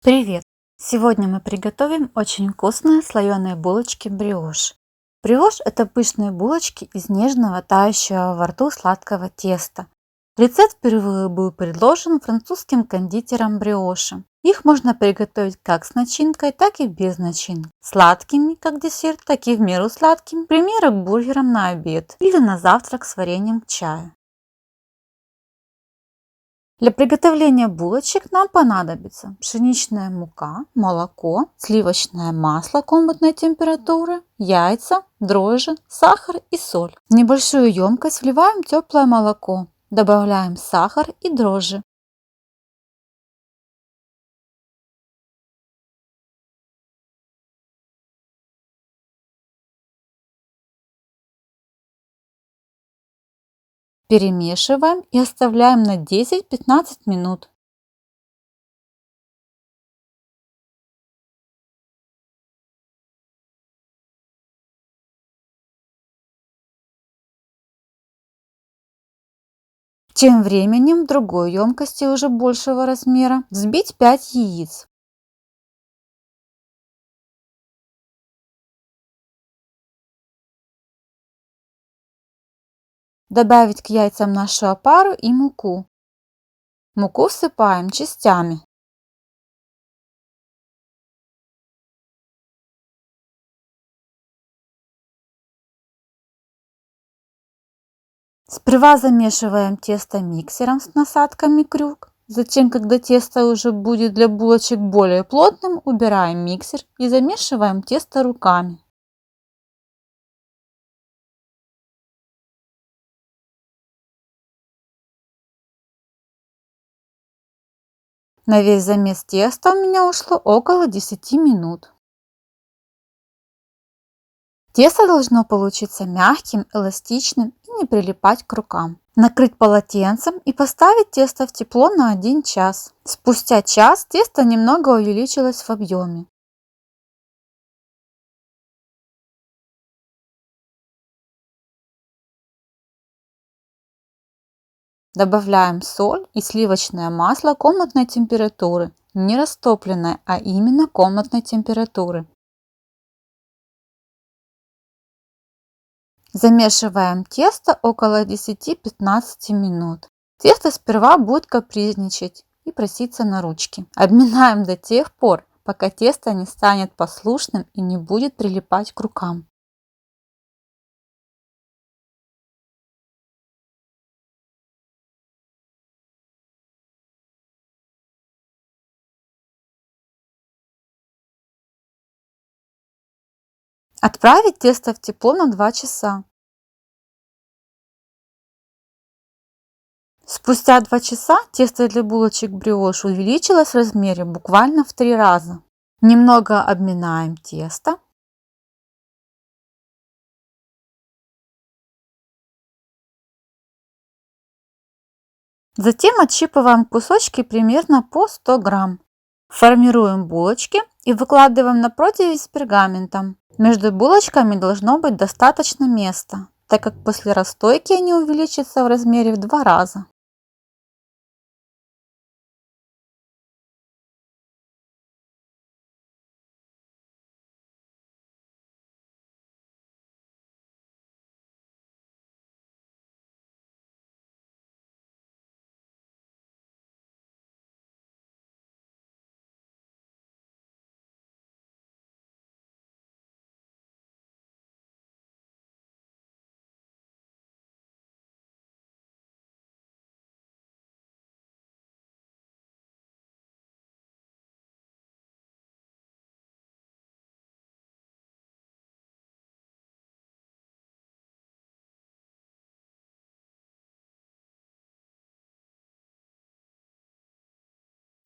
Привет! Сегодня мы приготовим очень вкусные слоеные булочки бриош. Бриош – это пышные булочки из нежного, тающего во рту сладкого теста. Рецепт впервые был предложен французским кондитером бриоши. Их можно приготовить как с начинкой, так и без начинки. Сладкими, как десерт, так и в меру сладкими, к примеру, к бургерам на обед или на завтрак с вареньем к чаю. Для приготовления булочек нам понадобится пшеничная мука, молоко, сливочное масло комнатной температуры, яйца, дрожжи, сахар и соль. В небольшую емкость вливаем теплое молоко, добавляем сахар и дрожжи. Перемешиваем и оставляем на 10-15 минут. Тем временем в другой емкости уже большего размера взбить 5 яиц. Добавить к яйцам нашу опару и муку. Муку всыпаем частями. Сперва замешиваем тесто миксером с насадками крюк. Затем, когда тесто уже будет для булочек более плотным, убираем миксер и замешиваем тесто руками. На весь замес теста у меня ушло около 10 минут. Тесто должно получиться мягким, эластичным и не прилипать к рукам. Накрыть полотенцем и поставить тесто в тепло на 1 час. Спустя час тесто немного увеличилось в объеме. Добавляем соль и сливочное масло комнатной температуры, не растопленное, а именно комнатной температуры. Замешиваем тесто около 10-15 минут. Тесто сперва будет капризничать и проситься на ручки. Обминаем до тех пор, пока тесто не станет послушным и не будет прилипать к рукам. Отправить тесто в тепло на 2 часа. Спустя 2 часа тесто для булочек бриош увеличилось в размере буквально в 3 раза. Немного обминаем тесто. Затем отщипываем кусочки примерно по 100 грамм. Формируем булочки и выкладываем на противень с пергаментом. Между булочками должно быть достаточно места, так как после расстойки они увеличатся в размере в 2 раза.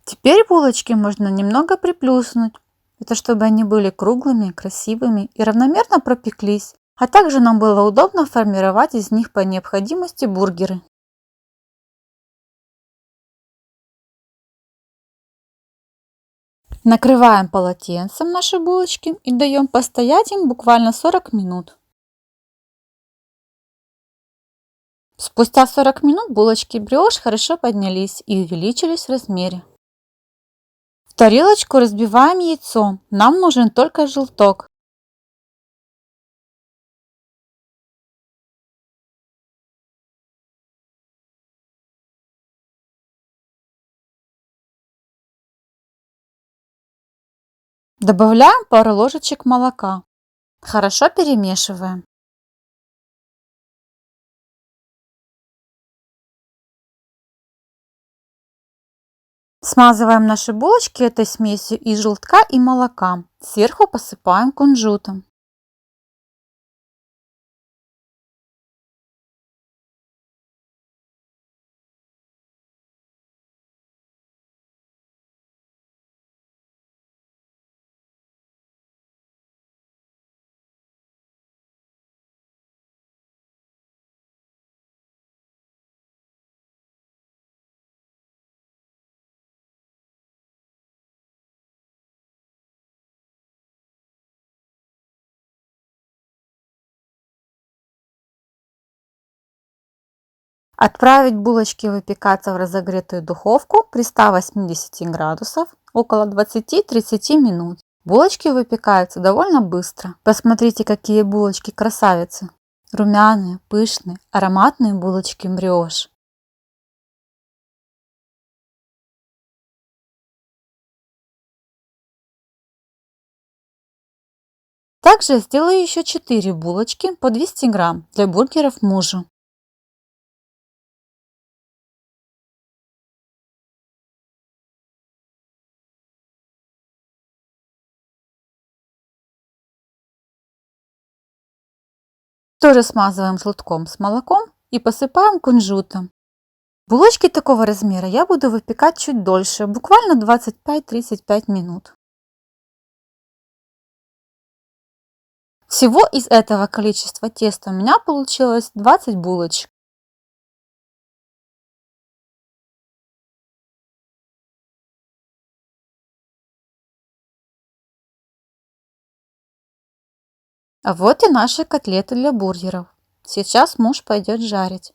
Теперь булочки можно немного приплюснуть. Это чтобы они были круглыми, красивыми и равномерно пропеклись. А также нам было удобно формировать из них по необходимости бургеры. Накрываем полотенцем наши булочки и даем постоять им буквально 40 минут. Спустя 40 минут булочки бриош хорошо поднялись и увеличились в размере. В тарелочку разбиваем яйцо. Нам нужен только желток. Добавляем пару ложечек молока. Хорошо перемешиваем. Смазываем наши булочки этой смесью из желтка и молока. Сверху посыпаем кунжутом. Отправить булочки выпекаться в разогретую духовку при 180 градусов около 20-30 минут. Булочки выпекаются довольно быстро. Посмотрите, какие булочки красавицы. Румяные, пышные, ароматные булочки бриош. Также сделаю еще 4 булочки по 200 грамм для бургеров мужу. Тоже смазываем желтком с молоком и посыпаем кунжутом. Булочки такого размера я буду выпекать чуть дольше, буквально 25-35 минут. Всего из этого количества теста у меня получилось 20 булочек. А вот и наши котлеты для бургеров. Сейчас муж пойдет жарить.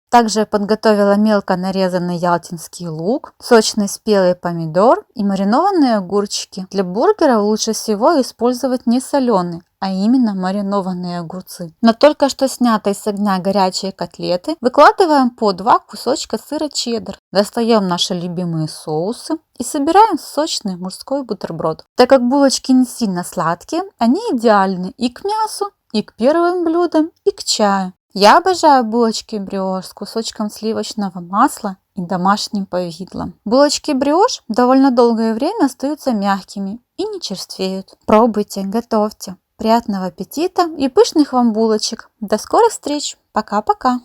Также я подготовила мелко нарезанный ялтинский лук, сочный спелый помидор и маринованные огурчики. Для бургеров лучше всего использовать не соленые, а именно маринованные огурцы. На только что снятой с огня горячие котлеты выкладываем по 2 кусочка сыра чеддер. Достаем наши любимые соусы и собираем сочный мужской бутерброд. Так как булочки не сильно сладкие, они идеальны и к мясу, и к первым блюдам, и к чаю. Я обожаю булочки бриош с кусочком сливочного масла и домашним повидлом. Булочки бриош довольно долгое время остаются мягкими и не черствеют. Пробуйте, готовьте. Приятного аппетита и пышных вам булочек. До скорых встреч. Пока-пока.